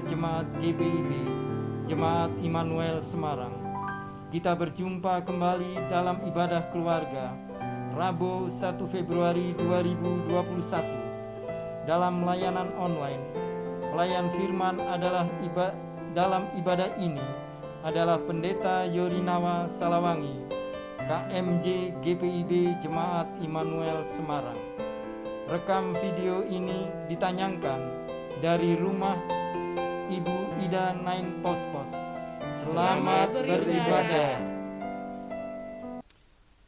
Jemaat GPIB, Jemaat Immanuel Semarang. Kita berjumpa kembali dalam ibadah keluarga Rabu 1 Februari 2021 dalam layanan online. Pelayan firman adalah dalam ibadah ini adalah Pendeta Yorinawa Salawangi, KMJ GPIB Jemaat Immanuel Semarang. Rekam video ini ditayangkan dari rumah Ibu Ida Nain Pospos. Selamat beribadah.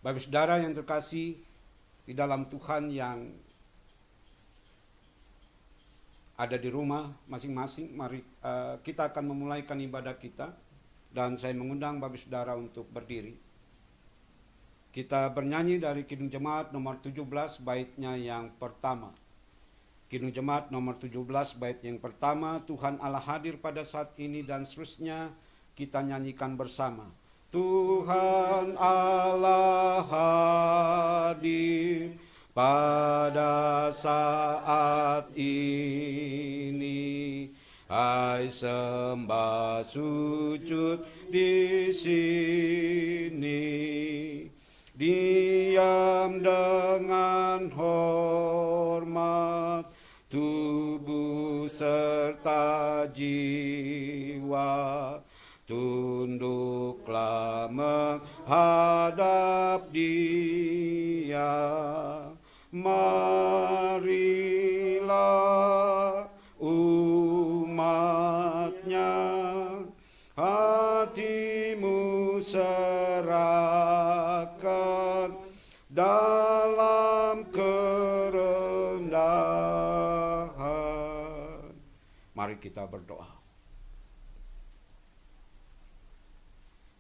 Bapak saudara yang terkasih di dalam Tuhan yang ada di rumah masing-masing, mari kita akan memulaikan ibadah kita, dan saya mengundang Bapak saudara untuk berdiri. Kita bernyanyi dari Kidung Jemaat nomor 17 baitnya yang pertama. Kidung Jemaat nomor 17 bait yang pertama, Tuhan Allah hadir pada saat ini, dan seterusnya kita nyanyikan bersama. Tuhan Allah hadir pada saat ini, hai sembah sujud di sini, diam dengan hormat tubuh serta jiwa, tunduklah menghadap Dia. Marilah umatnya, hatimu serahkan dalam kerendahan. Mari kita berdoa.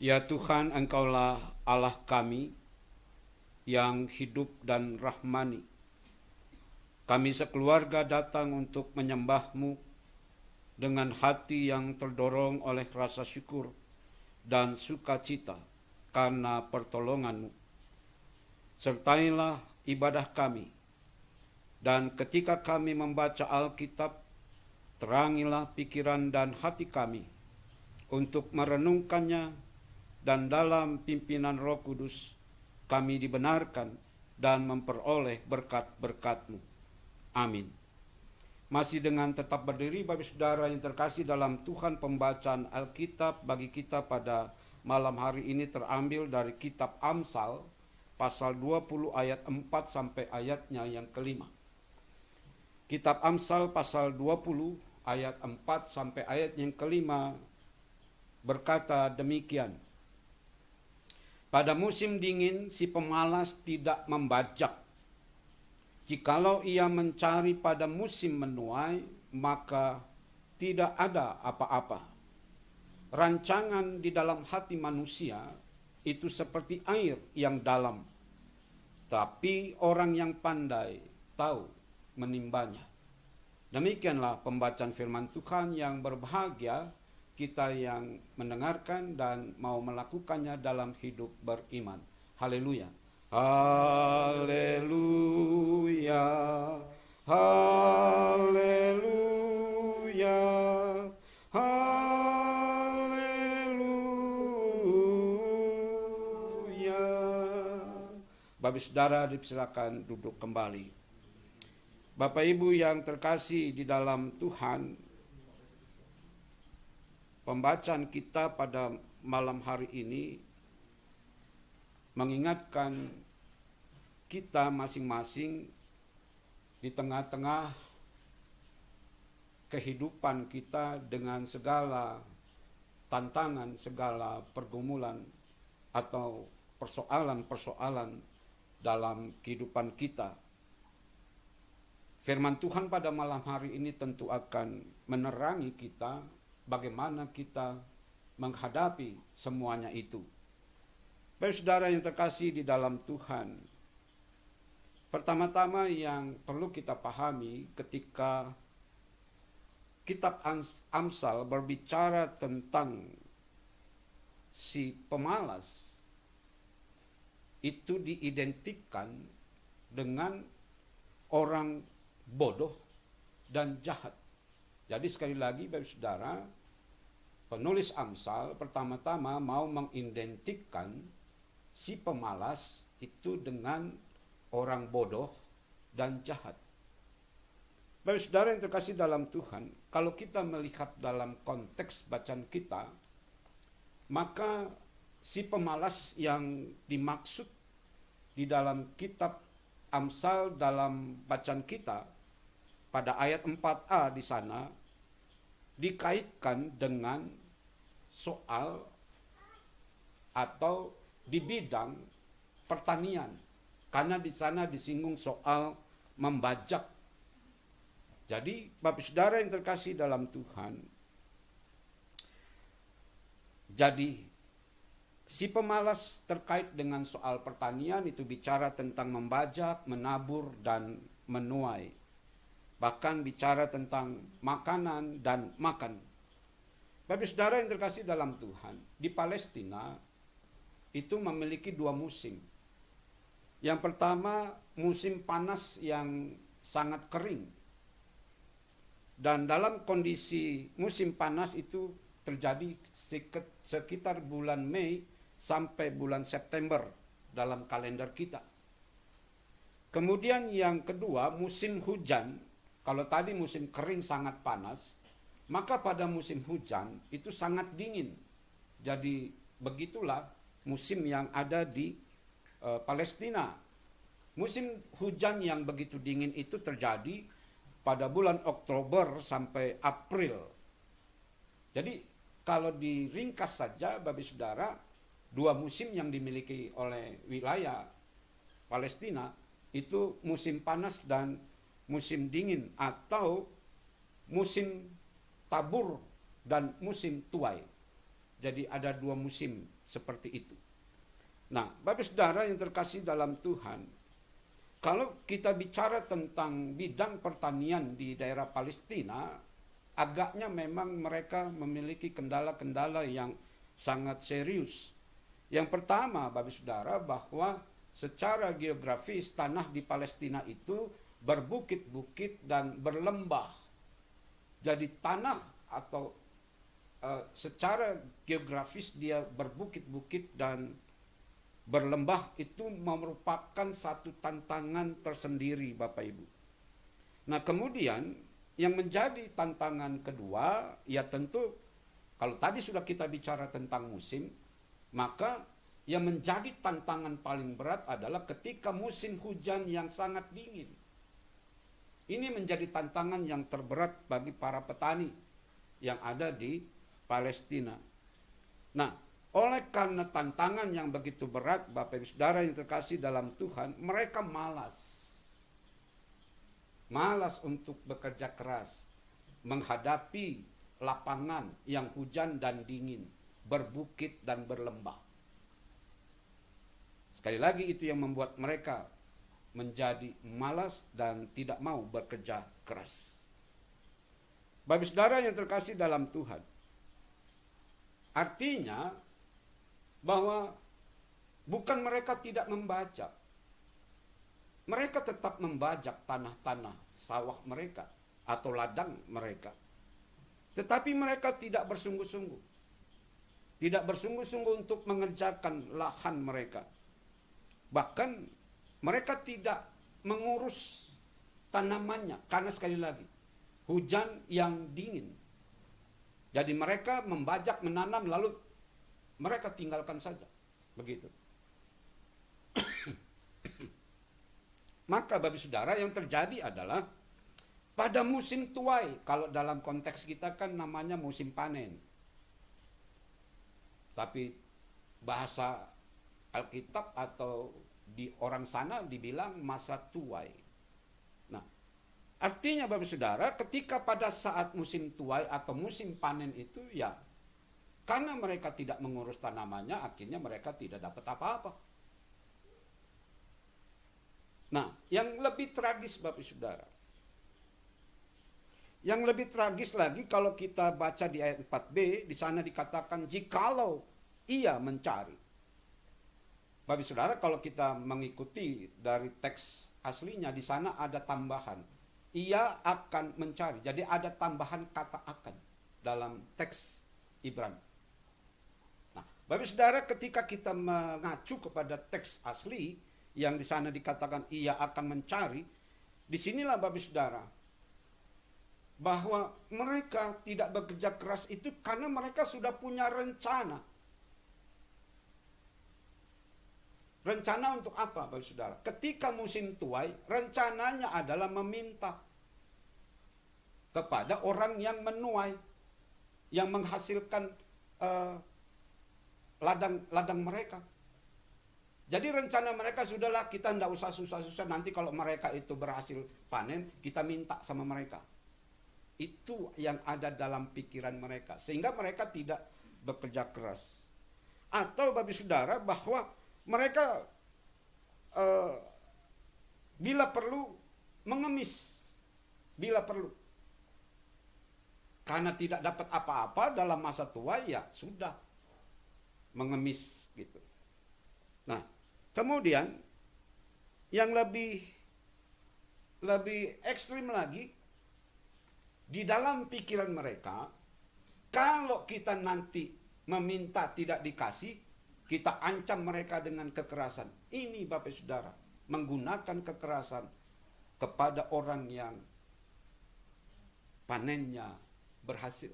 Ya Tuhan, Engkaulah Allah kami yang hidup dan rahmani. Kami sekeluarga datang untuk menyembah-Mu dengan hati yang terdorong oleh rasa syukur dan sukacita karena pertolongan-Mu. Sertailah ibadah kami, dan ketika kami membaca Alkitab, terangilah pikiran dan hati kami untuk merenungkannya, dan dalam pimpinan Roh Kudus kami dibenarkan dan memperoleh berkat-berkat-Mu. Amin. Masih dengan tetap berdiri, Bapak saudara yang terkasih dalam Tuhan, pembacaan Alkitab bagi kita pada malam hari ini terambil dari kitab Amsal pasal 20 ayat 4 sampai ayatnya yang kelima. Kitab Amsal pasal 20 ayat 4 sampai ayat yang kelima berkata demikian. Pada musim dingin si pemalas tidak membajak. Jikalau ia mencari pada musim menuai, maka tidak ada apa-apa. Rancangan di dalam hati manusia itu seperti air yang dalam, tapi orang yang pandai tahu menimbanya. Demikianlah pembacaan firman Tuhan. Yang berbahagia kita yang mendengarkan dan mau melakukannya dalam hidup beriman. Haleluya. Haleluya. Haleluya. Haleluya. Bapak saudara dipersilakan duduk kembali. Bapak Ibu yang terkasih di dalam Tuhan, pembacaan kita pada malam hari ini mengingatkan kita masing-masing di tengah-tengah kehidupan kita dengan segala tantangan, segala pergumulan atau persoalan-persoalan dalam kehidupan kita. Firman Tuhan pada malam hari ini tentu akan menerangi kita bagaimana kita menghadapi semuanya itu. Bapak saudara yang terkasih di dalam Tuhan, pertama-tama yang perlu kita pahami ketika kitab Amsal berbicara tentang si pemalas, itu diidentikan dengan orang bodoh dan jahat. Jadi sekali lagi Bapak Saudara, penulis Amsal pertama-tama mau mengidentikan si pemalas itu dengan orang bodoh dan jahat. Bapak Saudara yang terkasih dalam Tuhan, kalau kita melihat dalam konteks bacaan kita, maka si pemalas yang dimaksud di dalam kitab Amsal dalam bacaan kita pada ayat 4a di sana dikaitkan dengan soal atau di bidang pertanian, karena di sana disinggung soal membajak. Jadi Bapak Saudara yang terkasih dalam Tuhan, jadi si pemalas terkait dengan soal pertanian itu bicara tentang membajak, menabur, dan menuai. Bahkan bicara tentang makanan dan makan. Bapak Saudara yang terkasih dalam Tuhan, di Palestina itu memiliki dua musim. Yang pertama musim panas yang sangat kering. Dan dalam kondisi musim panas itu terjadi sekitar bulan Mei sampai bulan September dalam kalender kita. Kemudian yang kedua musim hujan. Kalau tadi musim kering sangat panas, maka pada musim hujan itu sangat dingin. Jadi begitulah musim yang ada di Palestina. Musim hujan yang begitu dingin itu terjadi pada bulan Oktober sampai April. Jadi kalau diringkas saja Bapak Saudara, dua musim yang dimiliki oleh wilayah Palestina itu musim panas dan musim dingin, atau musim tabur dan musim tuai. Jadi ada dua musim seperti itu. Nah, Bapak Saudara yang terkasih dalam Tuhan, kalau kita bicara tentang bidang pertanian di daerah Palestina, agaknya memang mereka memiliki kendala-kendala yang sangat serius. Yang pertama, Bapak Saudara, bahwa secara geografis tanah di Palestina itu berbukit-bukit dan berlembah. Jadi tanah atau secara geografis dia berbukit-bukit dan berlembah itu merupakan satu tantangan tersendiri Bapak Ibu. Nah kemudian yang menjadi tantangan kedua, ya tentu kalau tadi sudah kita bicara tentang musim, maka yang menjadi tantangan paling berat adalah ketika musim hujan yang sangat dingin. Ini menjadi tantangan yang terberat bagi para petani yang ada di Palestina. Nah, oleh karena tantangan yang begitu berat, Bapak Ibu Saudara yang terkasih dalam Tuhan, mereka malas. Malas untuk bekerja keras, menghadapi lapangan yang hujan dan dingin, berbukit dan berlembah. Sekali lagi itu yang membuat mereka menjadi malas dan tidak mau bekerja keras. Bapak Saudara yang terkasih dalam Tuhan, artinya bahwa bukan mereka tidak membajak. Mereka tetap membajak tanah-tanah sawah mereka atau ladang mereka. Tetapi mereka tidak bersungguh-sungguh. Tidak bersungguh-sungguh untuk mengerjakan lahan mereka. Bahkan mereka tidak mengurus tanamannya karena sekali lagi hujan yang dingin. Jadi mereka membajak, menanam, lalu mereka tinggalkan saja. Begitu. Maka Bapak Saudara yang terjadi adalah pada musim tuai, kalau dalam konteks kita kan namanya musim panen. Tapi bahasa Alkitab atau di orang sana dibilang masa tuai. Nah, artinya Bapak Saudara, ketika pada saat musim tuai atau musim panen itu ya karena mereka tidak mengurus tanamannya, akhirnya mereka tidak dapat apa-apa. Nah, yang lebih tragis Bapak Saudara, yang lebih tragis lagi kalau kita baca di ayat 4b, di sana dikatakan jikalau ia mencari. Bapak Saudara, kalau kita mengikuti dari teks aslinya, di sana ada tambahan. ia akan mencari. Jadi ada tambahan kata akan dalam teks Ibrani. Nah, Bapak Saudara, ketika kita mengacu kepada teks asli yang di sana dikatakan ia akan mencari, disinilah Bapak Saudara bahwa mereka tidak bekerja keras itu karena mereka sudah punya rencana. Rencana untuk apa, Bapak Saudara? Ketika musim tuai, rencananya adalah meminta kepada orang yang menuai, yang menghasilkan ladang mereka. Jadi rencana mereka sudahlah, kita tidak usah susah-susah, nanti kalau mereka itu berhasil panen, kita minta sama mereka. Itu yang ada dalam pikiran mereka, sehingga mereka tidak bekerja keras. Atau Bapak Saudara bahwa mereka bila perlu mengemis, bila perlu, karena tidak dapat apa-apa dalam masa tua, ya sudah mengemis gitu. Nah, kemudian yang lebih ekstrim lagi, di dalam pikiran mereka, kalau kita nanti meminta tidak dikasih, kita ancam mereka dengan kekerasan. Ini Bapak Saudara, menggunakan kekerasan kepada orang yang panennya berhasil.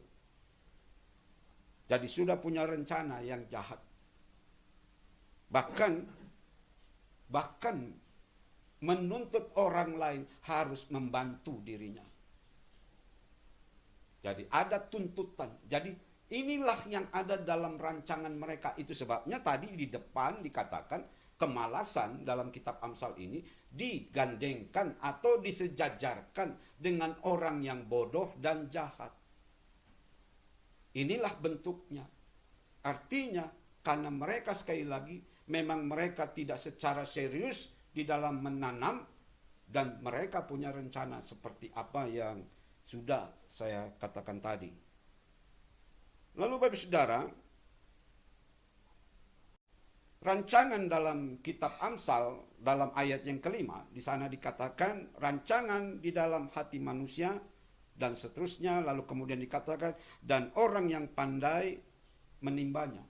Jadi sudah punya rencana yang jahat. Bahkan menuntut orang lain harus membantu dirinya. Jadi ada tuntutan. Jadi inilah yang ada dalam rancangan mereka. Itu sebabnya tadi di depan dikatakan kemalasan dalam kitab Amsal ini digandengkan atau disejajarkan dengan orang yang bodoh dan jahat. Inilah bentuknya. Artinya karena mereka sekali lagi memang mereka tidak secara serius di dalam menanam, dan mereka punya rencana seperti apa yang sudah saya katakan tadi. Lalu Bapak Saudara, rancangan dalam kitab Amsal dalam ayat yang kelima, di sana dikatakan rancangan di dalam hati manusia dan seterusnya, lalu kemudian dikatakan dan orang yang pandai menimbanya.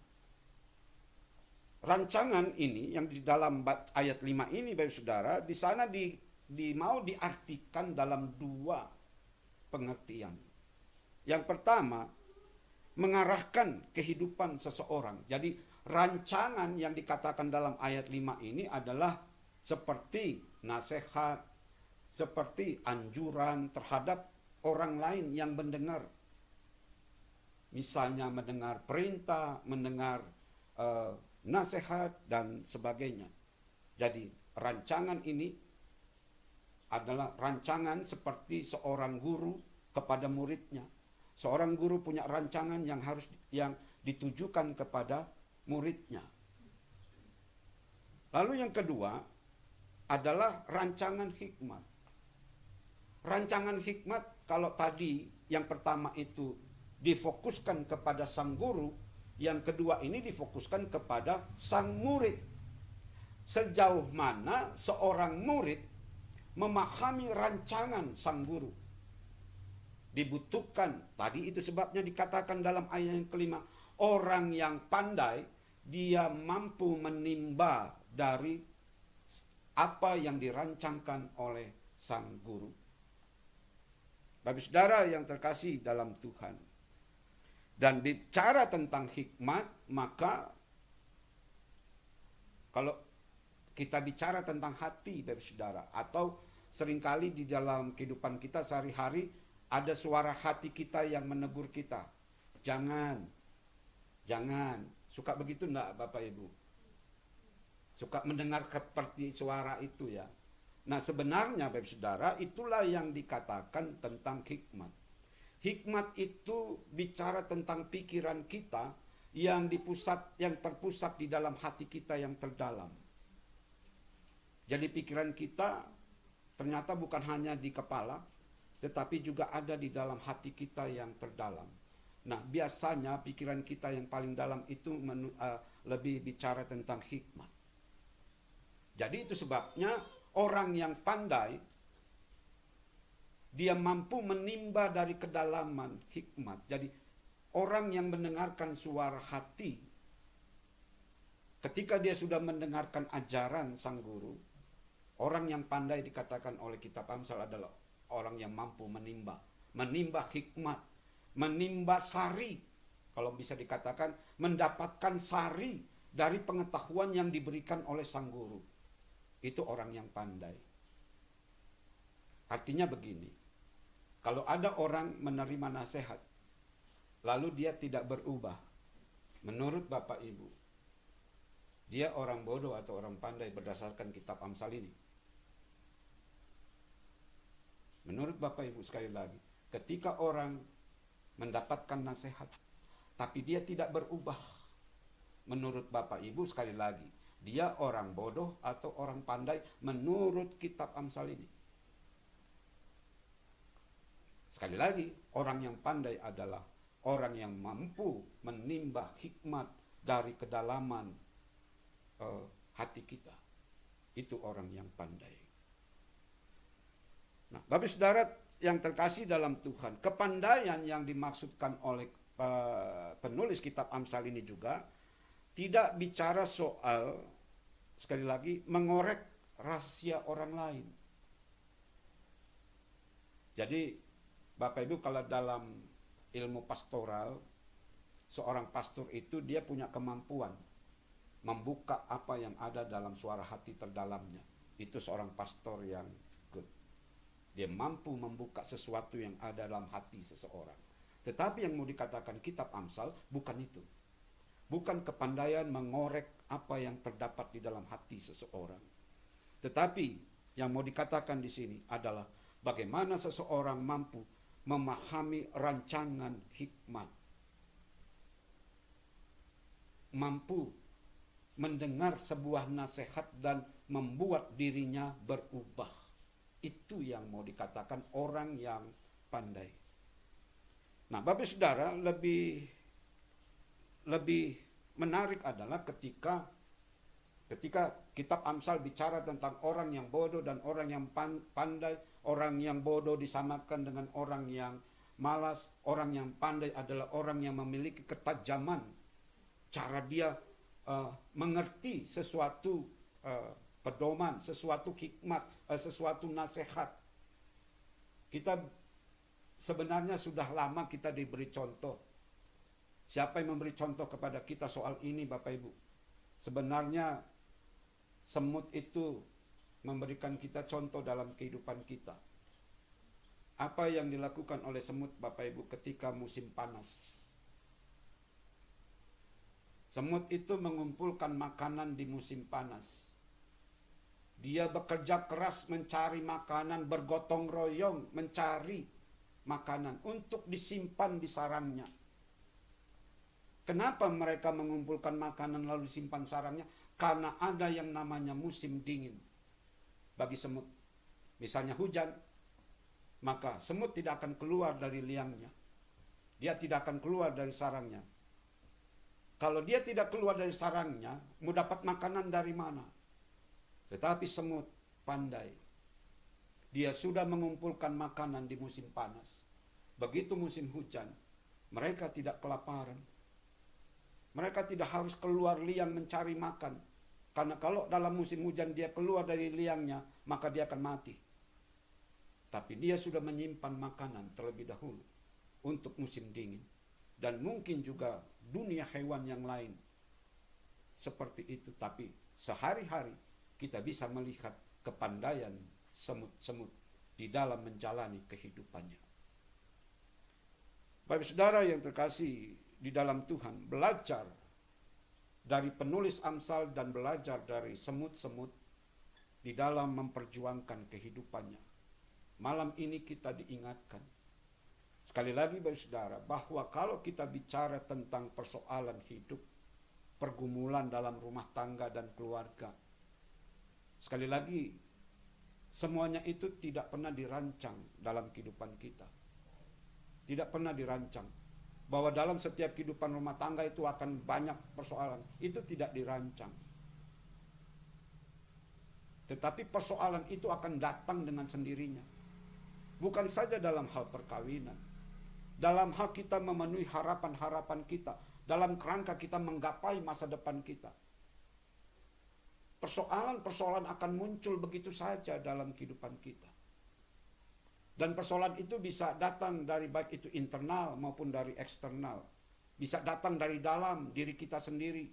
Rancangan ini yang di dalam ayat 5 ini Bapak Saudara, di sana mau diartikan dalam dua pengertian. Yang pertama, mengarahkan kehidupan seseorang. Jadi rancangan yang dikatakan dalam ayat 5 ini adalah seperti nasihat, seperti anjuran terhadap orang lain yang mendengar. Misalnya mendengar perintah, mendengar nasihat dan sebagainya. Jadi rancangan ini adalah rancangan seperti seorang guru kepada muridnya. Seorang guru punya rancangan yang ditujukan kepada muridnya. Lalu yang kedua adalah rancangan hikmat. Rancangan hikmat, kalau tadi yang pertama itu difokuskan kepada sang guru, yang kedua ini difokuskan kepada sang murid. Sejauh mana seorang murid memahami rancangan sang guru. Dibutuhkan, tadi itu sebabnya dikatakan dalam ayat yang kelima, orang yang pandai, dia mampu menimba dari apa yang dirancangkan oleh sang guru. Bapak Saudara yang terkasih dalam Tuhan, dan bicara tentang hikmat, maka kalau kita bicara tentang hati Bapak Saudara, atau seringkali di dalam kehidupan kita sehari-hari ada suara hati kita yang menegur kita. Jangan. Suka begitu enggak Bapak Ibu? Suka mendengar seperti suara itu ya. Nah sebenarnya Bapak Saudara, itulah yang dikatakan tentang hikmat. Hikmat itu bicara tentang pikiran kita yang terpusat di dalam hati kita yang terdalam. Jadi pikiran kita ternyata bukan hanya di kepala, tetapi juga ada di dalam hati kita yang terdalam. Nah, biasanya pikiran kita yang paling dalam itu lebih bicara tentang hikmat. Jadi itu sebabnya orang yang pandai Dia mampu menimba dari kedalaman hikmat. Jadi orang yang mendengarkan suara hati, ketika dia sudah mendengarkan ajaran sang guru, orang yang pandai dikatakan oleh kitab Amsal adalah orang yang mampu menimba hikmat, menimba sari, kalau bisa dikatakan mendapatkan sari dari pengetahuan yang diberikan oleh sang guru. Itu orang yang pandai. Artinya begini, kalau ada orang menerima nasihat, lalu dia tidak berubah, menurut Bapak Ibu, dia orang bodoh atau orang pandai berdasarkan kitab Amsal ini? Menurut Bapak Ibu, sekali lagi, ketika orang mendapatkan nasihat, tapi dia tidak berubah, menurut Bapak Ibu, sekali lagi, dia orang bodoh atau orang pandai menurut kitab Amsal ini. Sekali lagi, orang yang pandai adalah orang yang mampu menimba hikmat dari kedalaman hati kita. Itu orang yang pandai. Nah, Bapak Saudara yang terkasih dalam Tuhan, kepandaian yang dimaksudkan oleh penulis kitab Amsal ini juga tidak bicara soal, sekali lagi, mengorek rahasia orang lain. Jadi Bapak Ibu, kalau dalam ilmu pastoral, seorang pastor itu dia punya kemampuan membuka apa yang ada dalam suara hati terdalamnya. Itu seorang pastor yang good. Dia mampu membuka sesuatu yang ada dalam hati seseorang. Tetapi yang mau dikatakan kitab Amsal bukan itu. Bukan kepandaian mengorek apa yang terdapat di dalam hati seseorang. Tetapi yang mau dikatakan di sini adalah bagaimana seseorang mampu memahami rancangan hikmat. Mampu mendengar sebuah nasihat dan membuat dirinya berubah. Itu yang mau dikatakan orang yang pandai. Nah, Bapak Saudara, lebih menarik adalah ketika kitab Amsal bicara tentang orang yang bodoh dan orang yang pandai. Orang yang bodoh disamakan dengan orang yang malas. Orang yang pandai adalah orang yang memiliki ketajaman. Cara dia mengerti sesuatu pedoman, sesuatu hikmat, sesuatu nasihat. Kita sebenarnya sudah lama kita diberi contoh. Siapa yang memberi contoh kepada kita soal ini, Bapak Ibu? Sebenarnya semut itu memberikan kita contoh dalam kehidupan kita. Apa yang dilakukan oleh semut, Bapak Ibu, ketika musim panas? Semut itu mengumpulkan makanan di musim panas. Dia bekerja keras mencari makanan, bergotong royong mencari makanan untuk disimpan di sarangnya. Kenapa mereka mengumpulkan makanan lalu disimpan sarangnya? Karena ada yang namanya musim dingin bagi semut. Misalnya hujan, maka semut tidak akan keluar dari liangnya. Dia tidak akan keluar dari sarangnya. Kalau dia tidak keluar dari sarangnya, mau dapat makanan dari mana? Tetapi semut pandai. Dia sudah mengumpulkan makanan di musim panas. Begitu musim hujan, mereka tidak kelaparan. Mereka tidak harus keluar liang mencari makan. Karena kalau dalam musim hujan dia keluar dari liangnya, maka dia akan mati. Tapi dia sudah menyimpan makanan terlebih dahulu untuk musim dingin. Dan mungkin juga dunia hewan yang lain seperti itu. Tapi sehari-hari kita bisa melihat kepandaian semut-semut di dalam menjalani kehidupannya. Bapak Saudara yang terkasih di dalam Tuhan, belajar dari penulis Amsal dan belajar dari semut-semut di dalam memperjuangkan kehidupannya. Malam ini kita diingatkan sekali lagi, Bapak Saudara, bahwa kalau kita bicara tentang persoalan hidup, pergumulan dalam rumah tangga dan keluarga, sekali lagi, semuanya itu tidak pernah dirancang dalam kehidupan kita. Tidak pernah dirancang. Bahwa dalam setiap kehidupan rumah tangga itu akan banyak persoalan. Itu tidak dirancang. Tetapi persoalan itu akan datang dengan sendirinya. Bukan saja dalam hal perkawinan, dalam hal kita memenuhi harapan-harapan kita, dalam kerangka kita menggapai masa depan kita. Persoalan-persoalan akan muncul begitu saja dalam kehidupan kita. Dan persoalan itu bisa datang dari baik itu internal maupun dari eksternal. Bisa datang dari dalam diri kita sendiri,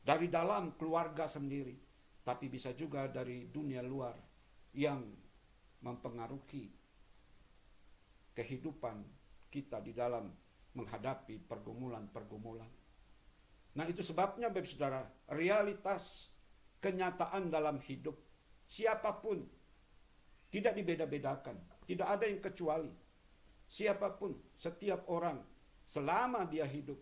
dari dalam keluarga sendiri, tapi bisa juga dari dunia luar yang mempengaruhi kehidupan kita di dalam menghadapi pergumulan-pergumulan. Nah, itu sebabnya Bapak Saudara, realitas kenyataan dalam hidup siapapun tidak dibeda-bedakan, tidak ada yang kecuali. Siapapun, setiap orang selama dia hidup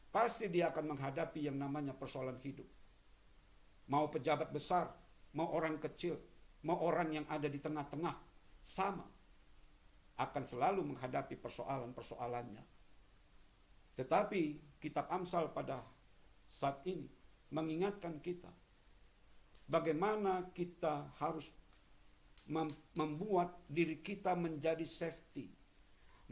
pasti dia akan menghadapi yang namanya persoalan hidup. Mau pejabat besar, mau orang kecil, mau orang yang ada di tengah-tengah, sama akan selalu menghadapi persoalan-persoalannya. Tetapi kitab Amsal pada saat ini mengingatkan kita bagaimana kita harus membuat diri kita menjadi safety,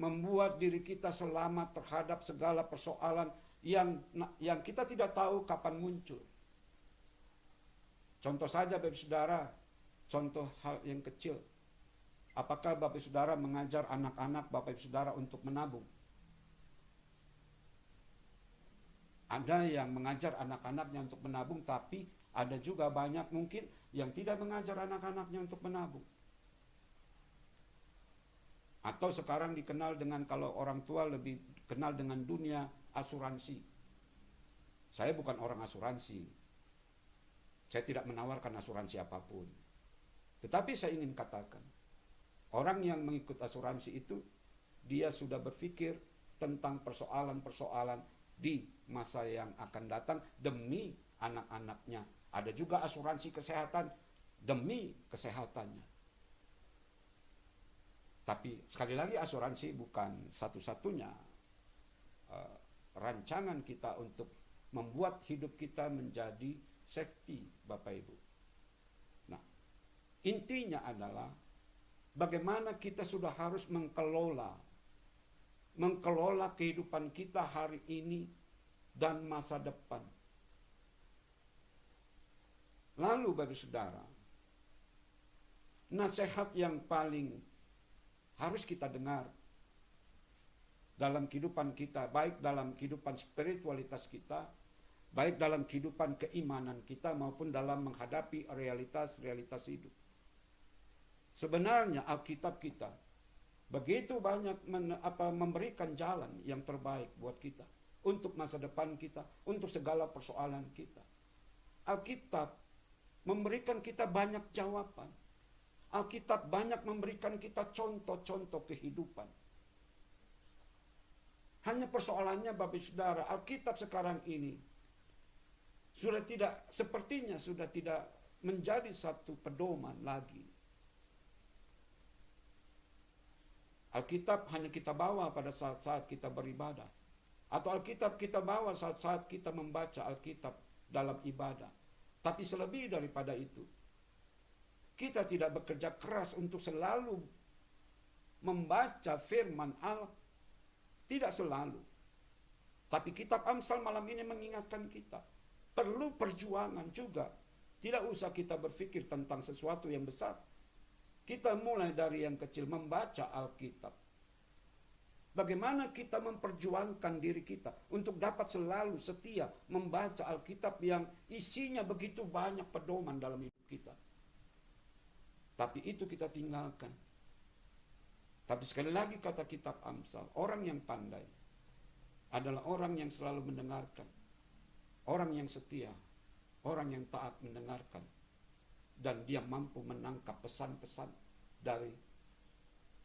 membuat diri kita selamat terhadap segala persoalan yang kita tidak tahu kapan muncul. Contoh saja Bapak Saudara, contoh hal yang kecil. Apakah Bapak Saudara mengajar anak-anak Bapak Saudara untuk menabung? Ada yang mengajar anak-anaknya untuk menabung, tapi ada juga banyak mungkin yang tidak mengajar anak-anaknya untuk menabung. Atau sekarang dikenal dengan, kalau orang tua lebih kenal dengan dunia asuransi. Saya bukan orang asuransi. Saya tidak menawarkan asuransi apapun. Tetapi saya ingin katakan, orang yang mengikut asuransi itu, dia sudah berpikir tentang persoalan-persoalan di masa yang akan datang demi anak-anaknya. Ada juga asuransi kesehatan demi kesehatannya. Tapi sekali lagi, asuransi bukan satu-satunya rancangan kita untuk membuat hidup kita menjadi safety, Bapak Ibu. Nah, intinya adalah bagaimana kita sudah harus mengkelola kehidupan kita hari ini dan masa depan. Lalu Bapak Saudara, nasihat yang paling harus kita dengar dalam kehidupan kita, baik dalam kehidupan spiritualitas kita, baik dalam kehidupan keimanan kita, maupun dalam menghadapi realitas-realitas hidup. Sebenarnya Alkitab kita begitu banyak memberikan jalan yang terbaik buat kita, untuk masa depan kita, untuk segala persoalan kita. Alkitab memberikan kita banyak jawaban. Alkitab banyak memberikan kita contoh-contoh kehidupan. Hanya persoalannya Bapak Saudara, Alkitab sekarang ini sudah tidak menjadi satu pedoman lagi. Alkitab hanya kita bawa pada saat-saat kita beribadah, atau Alkitab kita bawa saat-saat kita membaca Alkitab dalam ibadah. Tapi selebih daripada itu, kita tidak bekerja keras untuk selalu membaca firman Allah. Tidak selalu. Tapi kitab Amsal malam ini mengingatkan kita, perlu perjuangan juga. Tidak usah kita berpikir tentang sesuatu yang besar. Kita mulai dari yang kecil, membaca Alkitab. Bagaimana kita memperjuangkan diri kita untuk dapat selalu setia membaca Alkitab yang isinya begitu banyak pedoman dalam hidup kita. Tapi itu kita tinggalkan. Tapi sekali lagi kata kitab Amsal, orang yang pandai adalah orang yang selalu mendengarkan, orang yang setia, orang yang taat mendengarkan, dan dia mampu menangkap pesan-pesan dari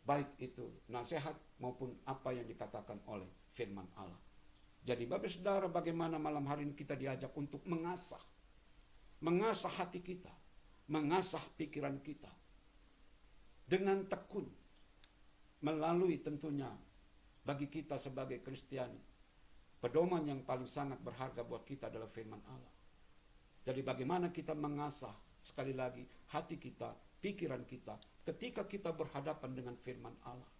baik itu nasihat maupun apa yang dikatakan oleh firman Allah. Jadi Bapak Saudara, bagaimana malam hari ini kita diajak untuk mengasah hati kita, mengasah pikiran kita dengan tekun, melalui tentunya bagi kita sebagai Kristiani, pedoman yang paling sangat berharga buat kita adalah firman Allah. Jadi bagaimana kita mengasah sekali lagi hati kita, pikiran kita ketika kita berhadapan dengan firman Allah.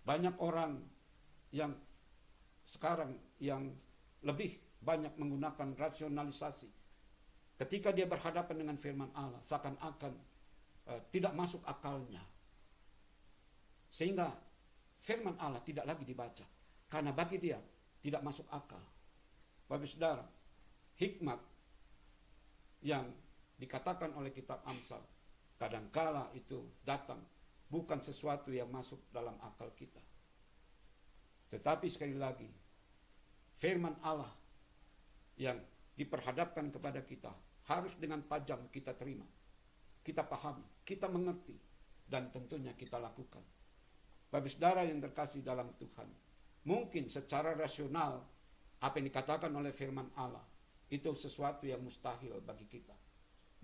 Banyak orang yang sekarang yang lebih banyak menggunakan rasionalisasi. Ketika dia berhadapan dengan firman Allah, seakan-akan tidak masuk akalnya. Sehingga firman Allah tidak lagi dibaca. Karena bagi dia tidak masuk akal. Bapak saudara, hikmat yang dikatakan oleh kitab Amsal, kadangkala itu datang bukan sesuatu yang masuk dalam akal kita. Tetapi sekali lagi, firman Allah yang diperhadapkan kepada kita harus dengan tajam kita terima, kita pahami, kita mengerti, dan tentunya kita lakukan. Bapak saudara yang terkasih dalam Tuhan, mungkin secara rasional apa yang dikatakan oleh firman Allah itu sesuatu yang mustahil bagi kita.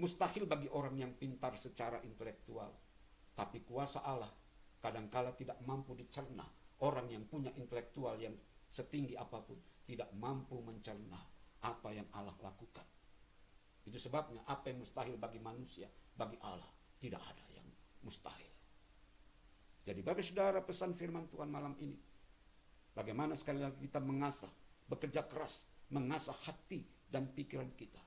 Mustahil bagi orang yang pintar secara intelektual. Tapi kuasa Allah kadangkala tidak mampu dicerna. Orang yang punya intelektual yang setinggi apapun tidak mampu mencerna apa yang Allah lakukan. Itu sebabnya apa yang mustahil bagi manusia, bagi Allah tidak ada yang mustahil. Jadi Bapak saudara, pesan firman Tuhan malam ini, bagaimana sekali lagi kita mengasah, bekerja keras, mengasah hati dan pikiran kita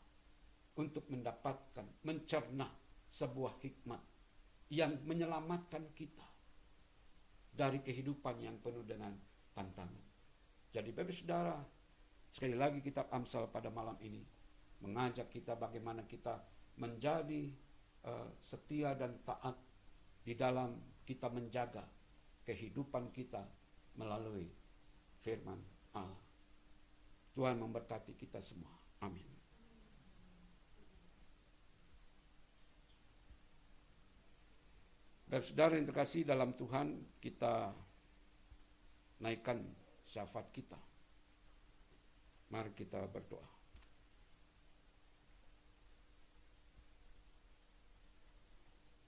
untuk mendapatkan, mencerna sebuah hikmat yang menyelamatkan kita dari kehidupan yang penuh dengan tantangan. Jadi Bapak saudara, sekali lagi kitab Amsal pada malam ini mengajak kita bagaimana kita menjadi setia dan taat di dalam kita menjaga kehidupan kita melalui firman Allah. Tuhan memberkati kita semua. Amin. Bapak saudara yang terkasih dalam Tuhan, kita naikkan syafaat kita. Mari kita berdoa.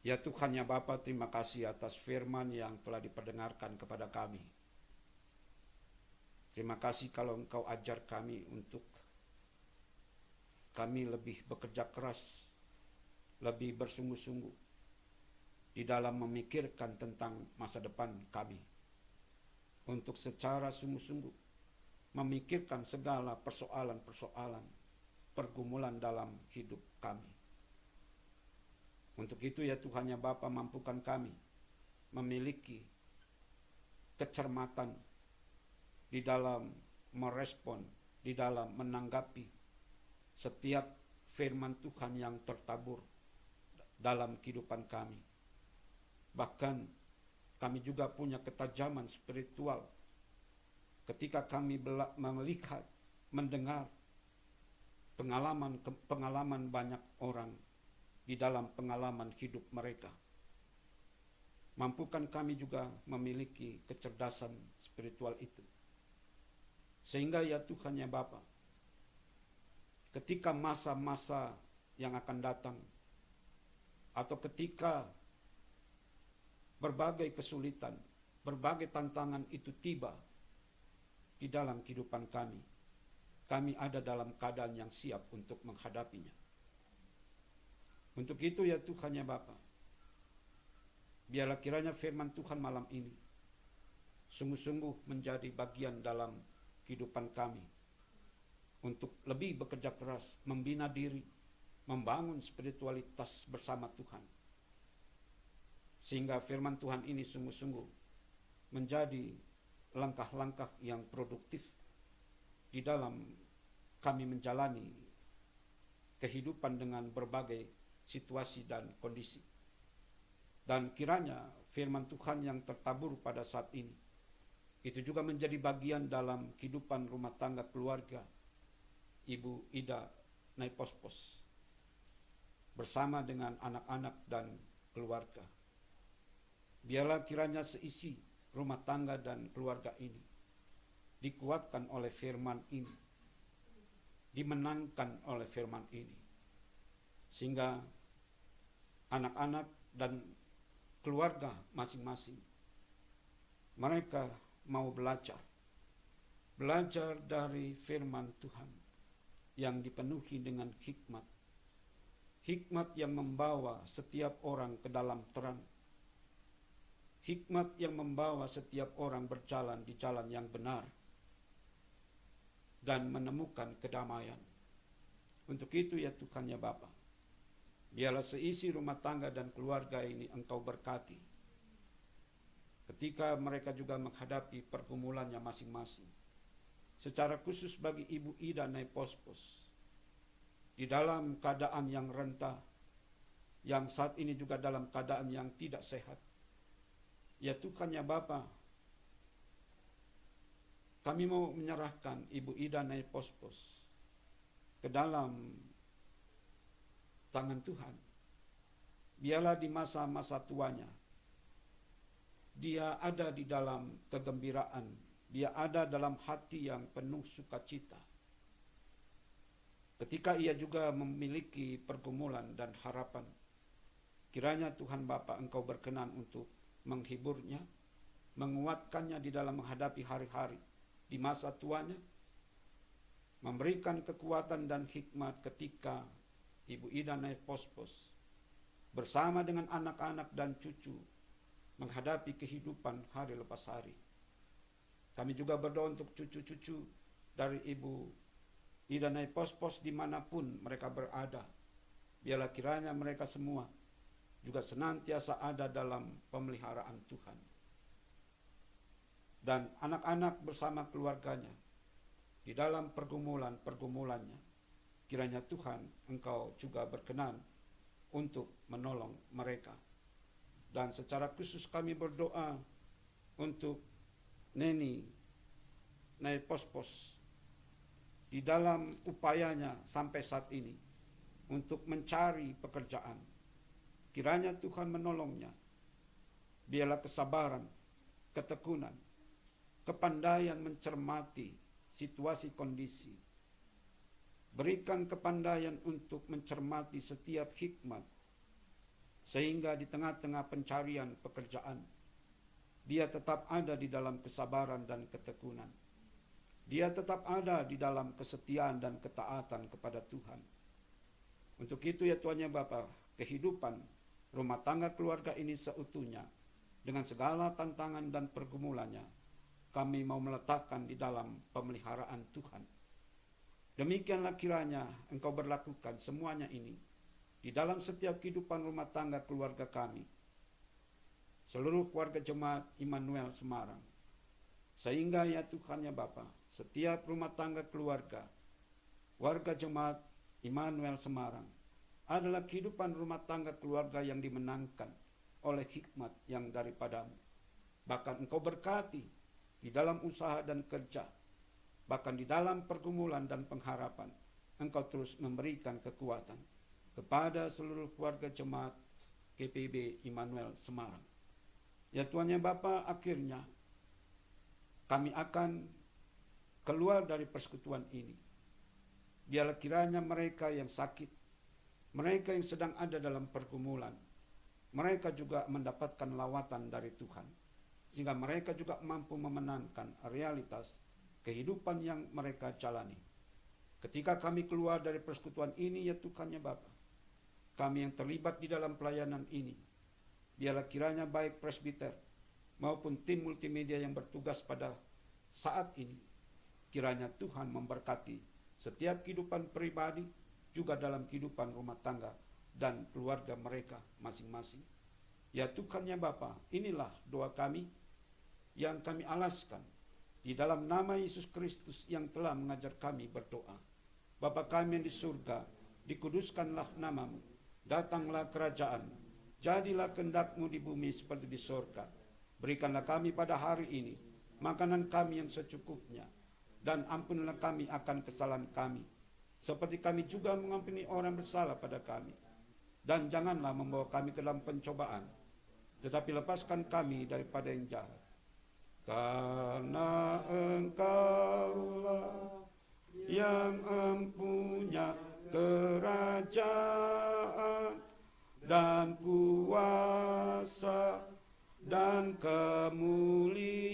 Ya Tuhan, ya Bapa, terima kasih atas firman yang telah diperdengarkan kepada kami. Terima kasih kalau Engkau ajar kami untuk kami lebih bekerja keras, lebih bersungguh-sungguh di dalam memikirkan tentang masa depan kami. Untuk secara sungguh-sungguh memikirkan segala persoalan-persoalan, pergumulan dalam hidup kami. Untuk itu ya Tuhan ya Bapa, mampukan kami memiliki kecermatan di dalam merespon, di dalam menanggapi setiap firman Tuhan yang tertabur dalam kehidupan kami. Bahkan kami juga punya ketajaman spiritual ketika kami melihat, mendengar pengalaman banyak orang di dalam pengalaman hidup mereka. Mampukan kami juga memiliki kecerdasan spiritual itu. Sehingga ya Tuhan ya Bapa, ketika masa-masa yang akan datang, atau ketika berbagai kesulitan, berbagai tantangan itu tiba di dalam kehidupan kami, kami ada dalam keadaan yang siap untuk menghadapinya. Untuk itu ya Tuhan ya Bapa, biarlah kiranya firman Tuhan malam ini sungguh-sungguh menjadi bagian dalam kehidupan kami untuk lebih bekerja keras, membina diri, membangun spiritualitas bersama Tuhan. Sehingga firman Tuhan ini sungguh-sungguh menjadi langkah-langkah yang produktif di dalam kami menjalani kehidupan dengan berbagai situasi dan kondisi. Dan kiranya firman Tuhan yang tertabur pada saat ini itu juga menjadi bagian dalam kehidupan rumah tangga keluarga Ibu Ida Naipospos bersama dengan anak-anak dan keluarga. Biarlah kiranya seisi rumah tangga dan keluarga ini dikuatkan oleh firman ini, dimenangkan oleh firman ini, sehingga anak-anak dan keluarga masing-masing mereka mau belajar dari firman Tuhan yang dipenuhi dengan hikmat, hikmat yang membawa setiap orang ke dalam terang, hikmat yang membawa setiap orang berjalan di jalan yang benar dan menemukan kedamaian. Untuk itu ya Tuhan ya Bapa, biarlah seisi rumah tangga dan keluarga ini Engkau berkati, ketika mereka juga menghadapi pergumulannya masing-masing. Secara khusus bagi Ibu Ida Naipospos, di dalam keadaan yang rentah, yang saat ini juga dalam keadaan yang tidak sehat. Ya Tuhan ya Bapa, kami mau menyerahkan Ibu Ida Naipospos ke dalam tangan Tuhan. Biarlah di masa-masa tuanya dia ada di dalam kegembiraan, dia ada dalam hati yang penuh sukacita. Ketika ia juga memiliki pergumulan dan harapan, kiranya Tuhan Bapa Engkau berkenan untuk menghiburnya, menguatkannya di dalam menghadapi hari-hari di masa tuanya, memberikan kekuatan dan hikmat ketika Ibu Ida Naipospos bersama dengan anak-anak dan cucu menghadapi kehidupan hari lepas hari. Kami juga berdoa untuk cucu-cucu dari Ibu Ida Naipospos dimanapun mereka berada. Biarlah kiranya mereka semua juga senantiasa ada dalam pemeliharaan Tuhan. Dan anak-anak bersama keluarganya di dalam pergumulan-pergumulannya, kiranya Tuhan Engkau juga berkenan untuk menolong mereka. Dan secara khusus kami berdoa untuk Neni Naipospos di dalam upayanya sampai saat ini untuk mencari pekerjaan. Kiranya Tuhan menolongnya. Biarlah kesabaran, ketekunan, kepandaian mencermati situasi kondisi. Berikan kepandaian untuk mencermati setiap hikmat, sehingga di tengah-tengah pencarian pekerjaan, dia tetap ada di dalam kesabaran dan ketekunan. Dia tetap ada di dalam kesetiaan dan ketaatan kepada Tuhan. Untuk itu ya Tuhan ya Bapa, kehidupan rumah tangga keluarga ini seutuhnya dengan segala tantangan dan pergumulannya, kami mau meletakkan di dalam pemeliharaan Tuhan. Demikianlah kiranya Engkau berlakukan semuanya ini di dalam setiap kehidupan rumah tangga keluarga kami, seluruh keluarga jemaat Immanuel Semarang. Sehingga ya Tuhan ya Bapa, setiap rumah tangga keluarga, warga jemaat Immanuel Semarang adalah kehidupan rumah tangga keluarga yang dimenangkan oleh hikmat yang daripadamu. Bahkan Engkau berkati di dalam usaha dan kerja, bahkan di dalam pergumulan dan pengharapan, Engkau terus memberikan kekuatan kepada seluruh keluarga jemaat GPIB Immanuel Semarang. Ya Tuhan ya Bapa, akhirnya kami akan keluar dari persekutuan ini. Biarlah kiranya mereka yang sakit, mereka yang sedang ada dalam pergumulan, mereka juga mendapatkan lawatan dari Tuhan, sehingga mereka juga mampu memenangkan realitas kehidupan yang mereka jalani. Ketika kami keluar dari persekutuan ini ya Tuhan ya Bapa, kami yang terlibat di dalam pelayanan ini, biarlah kiranya baik presbiter maupun tim multimedia yang bertugas pada saat ini, kiranya Tuhan memberkati setiap kehidupan pribadi, juga dalam kehidupan rumah tangga dan keluarga mereka masing-masing. Ya Tuhan ya Bapa, inilah doa kami yang kami alaskan di dalam nama Yesus Kristus yang telah mengajar kami berdoa. Bapa kami yang di surga, dikuduskanlah namamu, datanglah kerajaan, jadilah kehendak-Mu di bumi seperti di surga. Berikanlah kami pada hari ini makanan kami yang secukupnya, dan ampunilah kami akan kesalahan kami, seperti kami juga mengampuni orang bersalah pada kami. Dan janganlah membawa kami ke dalam pencobaan, tetapi lepaskan kami daripada yang jahat. Karena Engkaulah yang empunya kerajaan dan kuasa dan kemuliaan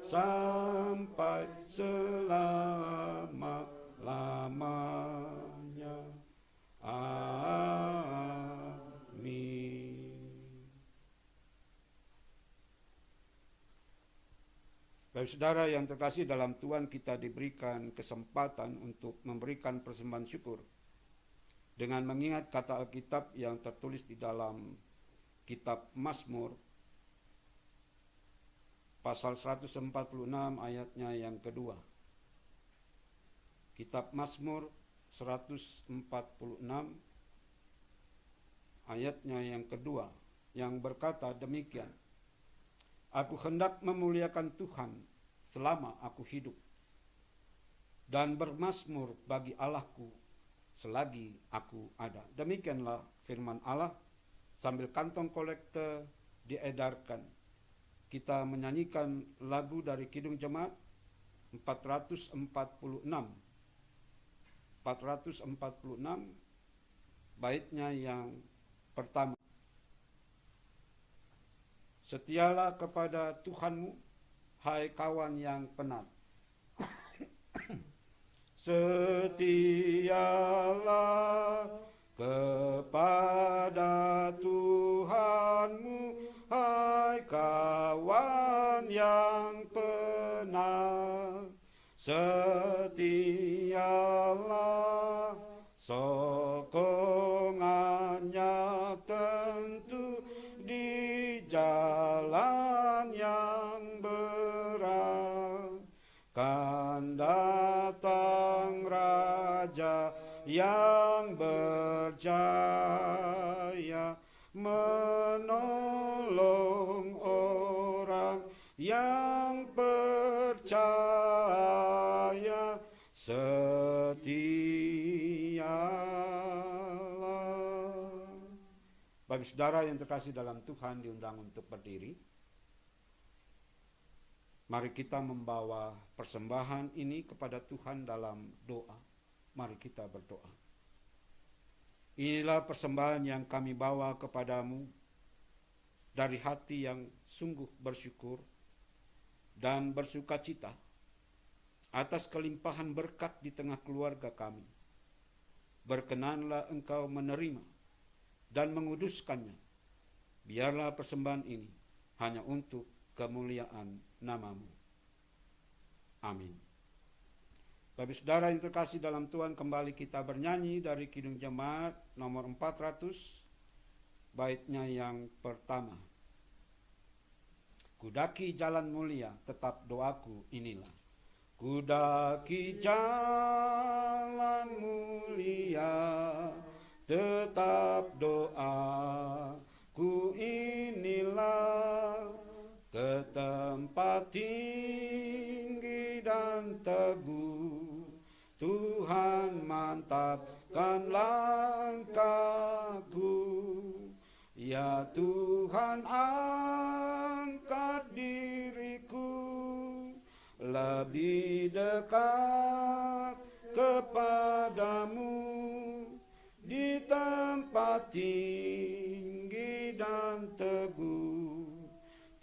sampai selama-lamanya. Bapak saudara yang terkasih dalam Tuhan, kita diberikan kesempatan untuk memberikan persembahan syukur dengan mengingat kata Alkitab yang tertulis di dalam kitab Mazmur pasal 146 ayatnya yang kedua. Kitab Mazmur 146 ayatnya yang kedua, yang berkata demikian: Aku hendak memuliakan Tuhan selama aku hidup, dan bermazmur bagi Allahku selagi aku ada. Demikianlah firman Allah. Sambil kantong kolekte diedarkan, kita menyanyikan lagu dari Kidung Jemaat 446 baitnya yang pertama. Setialah kepada Tuhanmu, hai kawan yang penat. Setialah kepada Tuhanmu, hai kawan yang penat. Setialah, sokongannya tentu di jalan yang berat. Kan datang Raja yang berjaya, menolong orang yang percaya. Setialah. Bapak saudara yang terkasih dalam Tuhan, diundang untuk berdiri. Mari kita membawa persembahan ini kepada Tuhan dalam doa. Mari kita berdoa. Inilah persembahan yang kami bawa kepadamu dari hati yang sungguh bersyukur dan bersukacita atas kelimpahan berkat di tengah keluarga kami. Berkenanlah Engkau menerima dan menguduskannya. Biarlah persembahan ini hanya untuk kemuliaan nama-Mu. Amin. Bapak saudara yang terkasih dalam Tuhan, kembali kita bernyanyi dari Kidung Jemaat nomor 400, baitnya yang pertama. Kudaki jalan mulia, tetap doaku inilah. Kudaki jalan mulia, tetap doaku inilah. Ke tempat tinggi dan teguh, Tuhan mantapkan langkahku. Ya Tuhan, angkat diriku lebih dekat kepadamu. Di tempat tinggi dan teguh,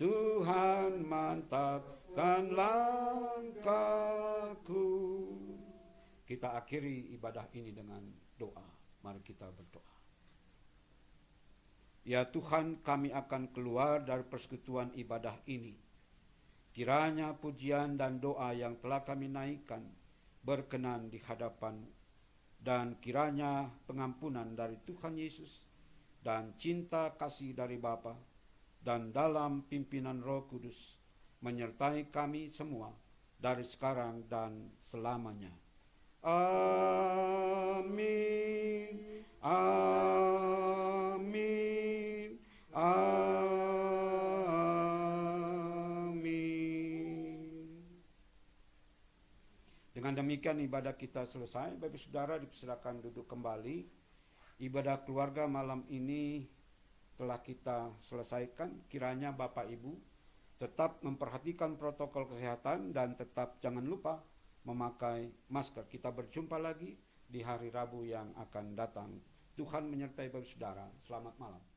Tuhan mantapkan langkahku. Kita akhiri ibadah ini dengan doa. Mari kita berdoa. Ya Tuhan, kami akan keluar dari persekutuan ibadah ini. Kiranya pujian dan doa yang telah kami naikkan berkenan di hadapan-Mu, dan kiranya pengampunan dari Tuhan Yesus dan cinta kasih dari Bapa dan dalam pimpinan Roh Kudus menyertai kami semua dari sekarang dan selamanya. Amin. Amin. Amin. Dengan demikian ibadah kita selesai. Bapak saudara dipersilakan duduk kembali. Ibadah keluarga malam ini telah kita selesaikan. Kiranya Bapak Ibu tetap memperhatikan protokol kesehatan dan tetap jangan lupa memakai masker. Kita berjumpa lagi di hari Rabu yang akan datang. Tuhan menyertai Bapak saudara. Selamat malam.